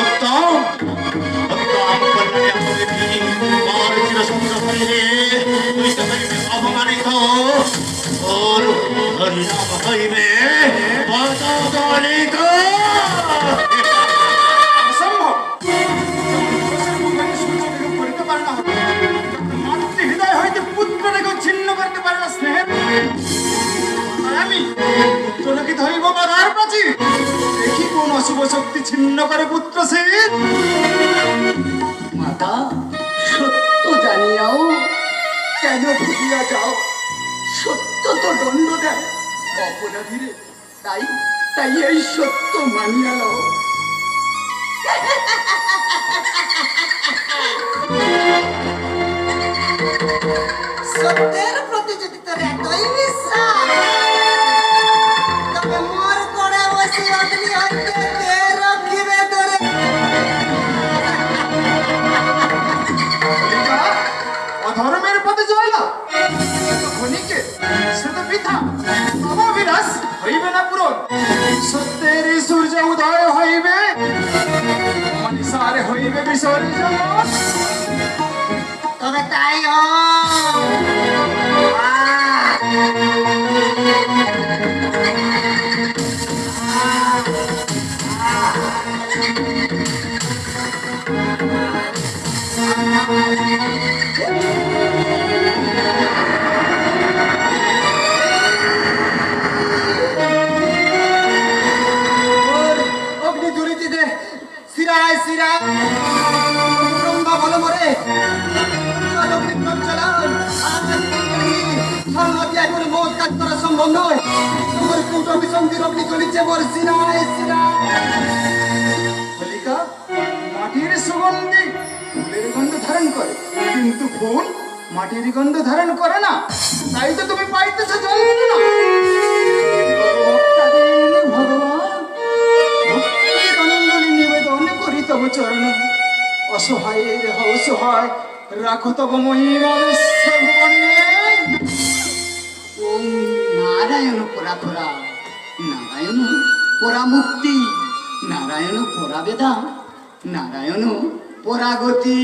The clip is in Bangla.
উত্তম উত্তম কল্যাণে আসিবি মার চির সুন্দর হইলে তুই তো হইবে অপমানিত ওর হরিনাম হইবে পদদলিত। অসম্ভব। করতে পারে না, মাতৃ হৃদয় হইতে পুত্রটাকে ছিন্ন করতে পারে না স্নেহের। আর আমি পুত্রটাকে ধরিব বাধার প্রাচীর, দেখি কোন অশুভ শক্তি ছিন্ন করে পুত্র সে। মাতা, সত্য জানিয়াও কেন ভুলিয়া যাও? সত্য তো দণ্ড দেয় অপরাধীরে, তাই তাই এই সত্য মানিয়া লও। সত্যের প্রতি যদি তোর এতই বিশ্বাস, তবে মোর করে বসে অগ্নি হইতে কে রক্ষিবে তোরে? অধর্মের পথে জয়লাভ ক্ষণিকে সে তো বৃথা, অবিলাস হইবে না পূরণ। সত্যের সূর্য উদয় হইবে, মনীষারে হইবে বিসর্জন। তবে তাই হোক। অগ্নি জ্বলিতে দে, শিরায় শিরায় ব্রহ্মা বল মরে অগ্নি প্রজ্বলন। এখন মোট কাজ করা সম্ভব নয়। তোমার কুট অভিসন্ধির অগ্নি জ্বলিছে মোর শিরায় শিরায়। হোলিকা মাটির সুগন্ধি ফুলের গন্ধ ধারণ করে, কিন্তু ফুল মাটির গন্ধ ধারণ করে না, তাই তো তুমি পাইতেছ যন্ত্রণা। ভক্তাদীন ভগবান ভক্তির অনন্দলি নিবেদন করি তব চরণ। অসহায়ের অসহায় রাখো তব মহিমা বিশ্বভুবনে। ওম নারায়ণ পরা পরা, নারায়ণ পরা মুক্তি, নারায়ণ পরা বেদা, নারায়ণ পরা গতি।